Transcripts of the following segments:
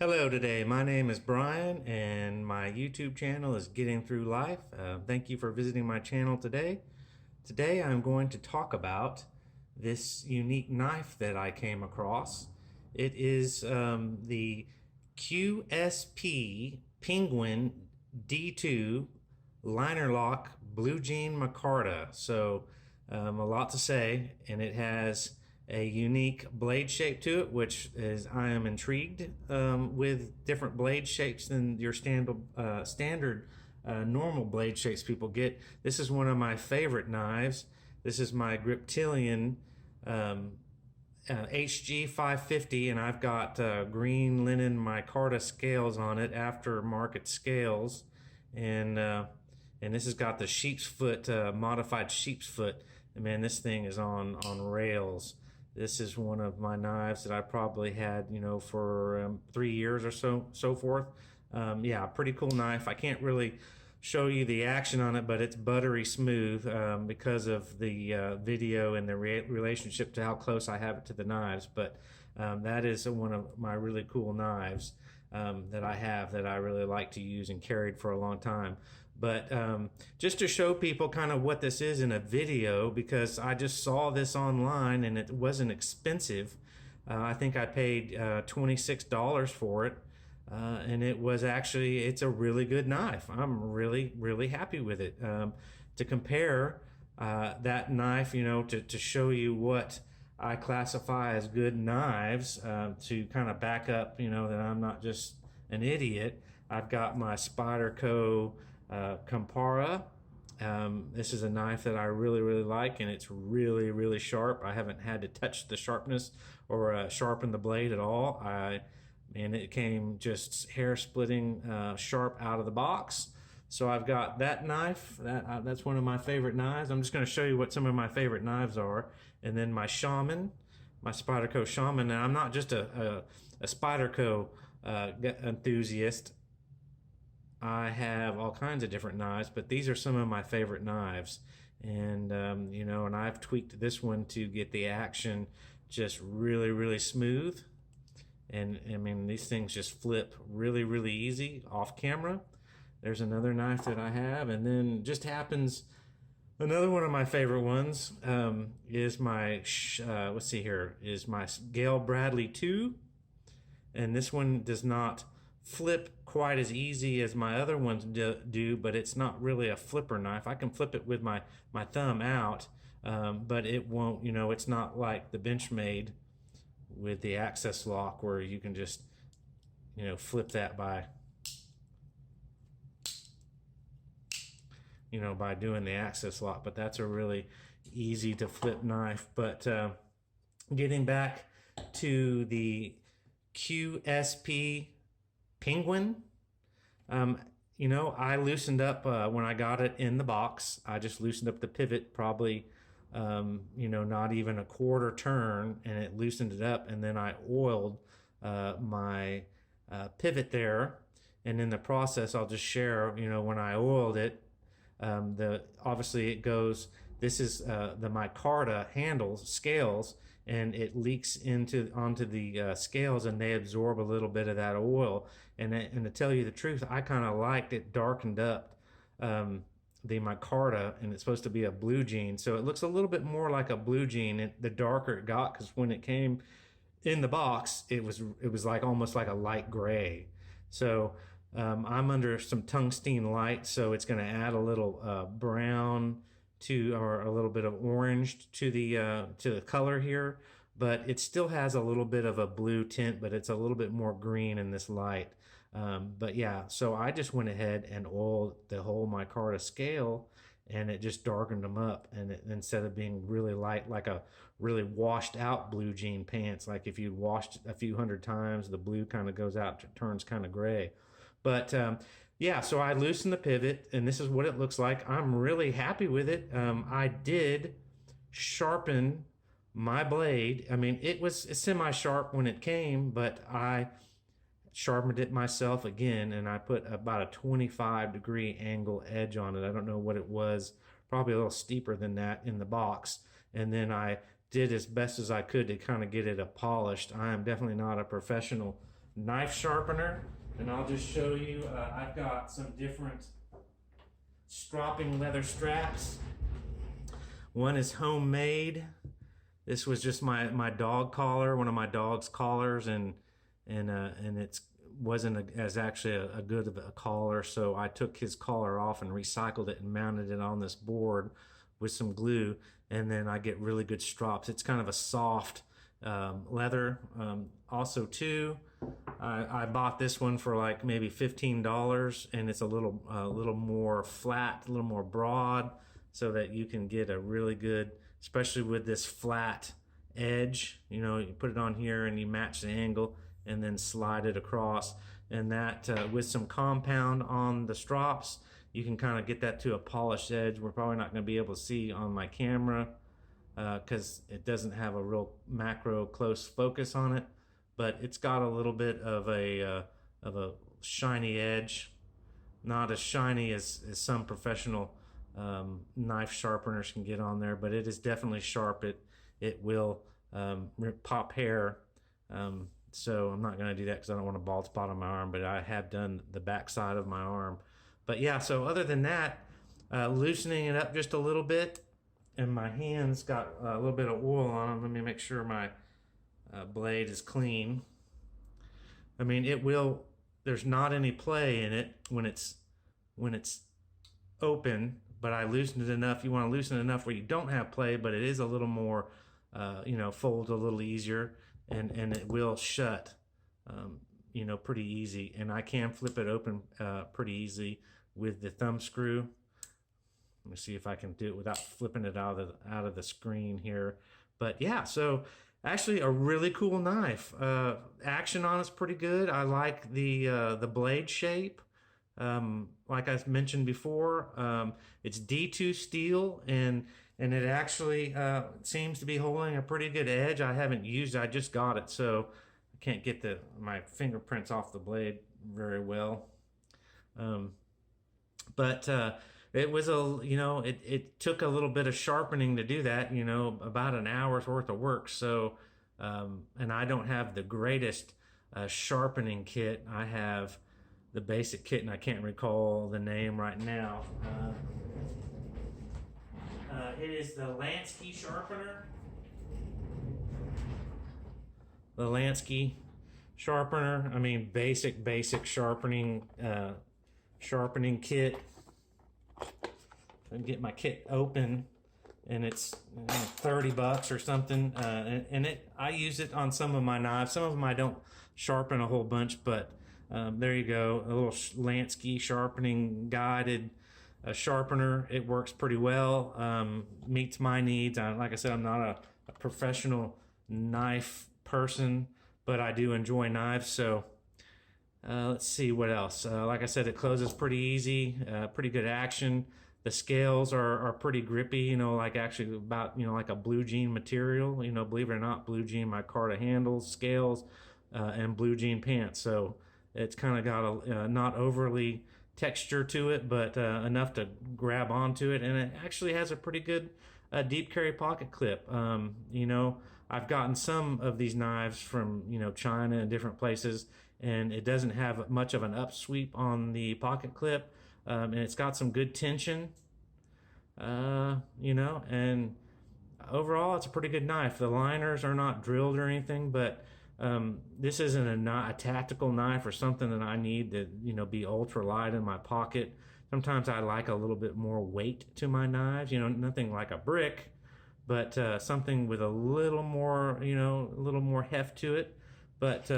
Hello today. My name is Brian and my YouTube channel is Getting Through Life. Thank you for visiting my channel today. Today I'm going to talk about this unique knife that I came across. It is the QSP Penguin D2 liner lock Blue Jean Micarta. So a lot to say, and it has a unique blade shape to it, which is I am intrigued with different blade shapes than your standard normal blade shapes people get. This is one of my favorite knives. This is my Griptilian HG 550, and I've got green linen micarta scales on it, aftermarket scales, and this has got the Sheepsfoot modified Sheepsfoot. And man, this thing is on rails. This is one of my knives that I probably had, for 3 years or so forth. Yeah, pretty cool knife. I can't really show you the action on it, but it's buttery smooth because of the video and the relationship to how close I have it to the knives. But that is one of my really cool knives that I have that I really like to use and carried for a long time. But just to show people kind of what this is in a video, because I just saw this online and it wasn't expensive. I think I paid $26 for it. And it's a really good knife. I'm really happy with it. To compare that knife, to show you what I classify as good knives, to kind of back up, that I'm not just an idiot. I've got my Spyderco Compara. This is a knife that I really like, and it's really sharp. I haven't had to touch the sharpness or sharpen the blade at all. And it came just hair-splitting sharp out of the box. So I've got that knife. That's one of my favorite knives. I'm just going to show you what some of my favorite knives are. And then my Shaman, my Spyderco Shaman. And I'm not just a Spyderco enthusiast. I have all kinds of different knives, but these are some of my favorite knives. And, and I've tweaked this one to get the action just really smooth. And I mean, these things just flip really easy off camera. There's another knife that I have, and then just happens, another one of my favorite ones is my, let's see here, is my Gale Bradley 2. And this one does not flip quite as easy as my other ones do, but it's not really a flipper knife. I can flip it with my thumb out, but it won't, it's not like the Benchmade with the access lock where you can just flip that by by doing the access lock. But that's a really easy to flip knife. But getting back to the QSP Penguin, I loosened up when I got it in the box. I just loosened up the pivot, probably not even a quarter turn, and it loosened it up. And then I oiled my pivot there. And in the process, I'll just share, when I oiled it, obviously it goes, this is the micarta handles, scales, and it leaks onto the scales, and they absorb a little bit of that oil. And to tell you the truth, I kind of liked it darkened up. The micarta, and it's supposed to be a blue jean, so it looks a little bit more like a blue jean the darker it got, because when it came in the box it was like almost like a light gray. So I'm under some tungsten light, so it's going to add a little brown or a little bit of orange to the color here, but it still has a little bit of a blue tint, but it's a little bit more green in this light. But yeah, so I just went ahead and oiled the whole micarta scale, and it just darkened them up. And instead of being really light, like a really washed out blue jean pants, like if you washed a few hundred times, the blue kind of goes out, turns kind of gray. But yeah, so I loosened the pivot, and this is what it looks like. I'm really happy with it. I did sharpen my blade. I mean, it was semi-sharp when it came, but I sharpened it myself again, and I put about a 25-degree angle edge on it. I don't know what it was, probably a little steeper than that in the box. And then I did as best as I could to kind of get it polished. I am definitely not a professional knife sharpener, and I'll just show you. I've got some different stropping leather straps. One is homemade. This was just my dog collar, one of my dog's collars, and it's wasn't as actually a good of a collar, so I took his collar off and recycled it and mounted it on this board with some glue, and then I get really good strops. It's kind of a soft leather. Also too, I bought this one for like maybe $15, and it's a little more flat, a little more broad, so that you can get a really good, especially with this flat edge. You know, you put it on here and you match the angle and then slide it across, and that with some compound on the strops, you can kind of get that to a polished edge. We're probably not going to be able to see on my camera because it doesn't have a real macro close focus on it, but it's got a little bit of a shiny edge. Not as shiny as some professional knife sharpeners can get on there, but it is definitely sharp. It will pop hair. So I'm not going to do that because I don't want a bald spot on my arm, but I have done the back side of my arm. But yeah, so other than that, loosening it up just a little bit, and my hands got a little bit of oil on them. Let me make sure my blade is clean. I mean, there's not any play in it when it's open, but I loosened it enough. You want to loosen it enough where you don't have play, but it is a little more, folds a little easier, and it will shut, pretty easy. And I can flip it open pretty easy with the thumb screw. Let me see if I can do it without flipping it out of the screen here. But yeah, so actually a really cool knife. Action on it's pretty good. I like the blade shape. Like I mentioned before, it's D2 steel, and it actually seems to be holding a pretty good edge. I haven't used it, I just got it, so I can't get my fingerprints off the blade very well. But it was it took a little bit of sharpening to do that, about an hour's worth of work. So, and I don't have the greatest sharpening kit. I have the basic kit, and I can't recall the name right now. It is the Lansky sharpener. The Lansky sharpener. I mean, basic sharpening kit. I get my kit open, and it's $30 or something. I use it on some of my knives. Some of them I don't sharpen a whole bunch, but there you go, a little Lansky sharpening guided sharpener. It works pretty well, meets my needs. Like I said, I'm not a professional knife person, but I do enjoy knives. So let's see what else. Like I said, it closes pretty easy, pretty good action. The scales are pretty grippy, like actually about, like a Blue Jean material, believe it or not, Blue Jean Micarta handles, scales, and Blue Jean pants. So it's kind of got a not overly texture to it, but enough to grab onto it, and it actually has a pretty good deep carry pocket clip. I've gotten some of these knives from China and different places, and it doesn't have much of an upsweep on the pocket clip, and it's got some good tension, and overall it's a pretty good knife. The liners are not drilled or anything, but this isn't a tactical knife or something that I need to be ultra light in my pocket. Sometimes I like a little bit more weight to my knives, nothing like a brick, but something with a little more heft to it. But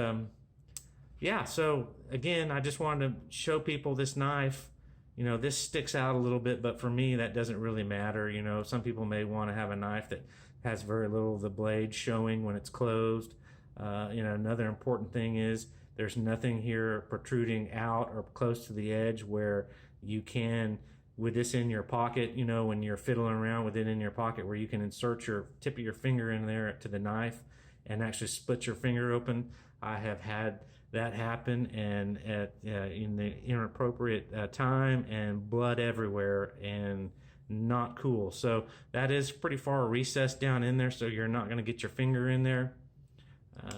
yeah, so again, I just wanted to show people this knife. This sticks out a little bit, but for me that doesn't really matter. Some people may want to have a knife that has very little of the blade showing when it's closed. Another important thing is there's nothing here protruding out or close to the edge where you can, with this in your pocket, when you're fiddling around with it in your pocket, where you can insert your tip of your finger in there to the knife and actually split your finger open. I have had that happen, and in the inappropriate time, and blood everywhere, and not cool. So that is pretty far recessed down in there, so you're not going to get your finger in there.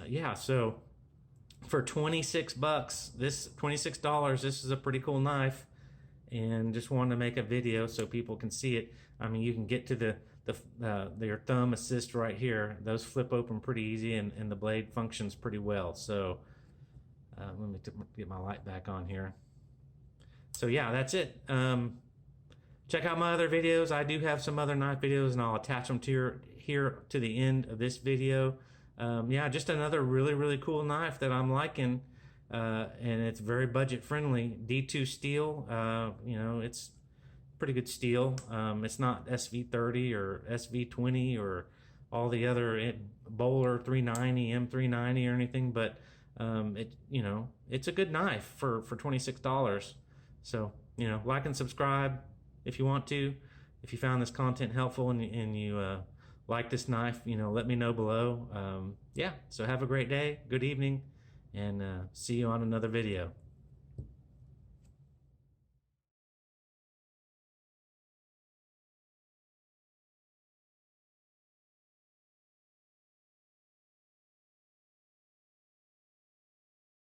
Yeah, so for 26 bucks. This $26. This is a pretty cool knife, and just wanted to make a video so people can see it. I mean, you can get to your thumb assist right here. Those flip open pretty easy, and the blade functions pretty well. So let me get my light back on here. So yeah, that's it. Check out my other videos. I do have some other knife videos, and I'll attach them to here to the end of this video. Yeah, just another really cool knife that I'm liking, and it's very budget friendly. D2 steel. You know, it's pretty good steel. It's not SV30 or SV20 or all the other Bowler 390, M390 or anything, but you know, it's a good knife for $26. So, you know, like and subscribe if you want to. If you found this content helpful and you like this knife, you know, let me know below. Yeah, so have a great day, good evening, and see you on another video.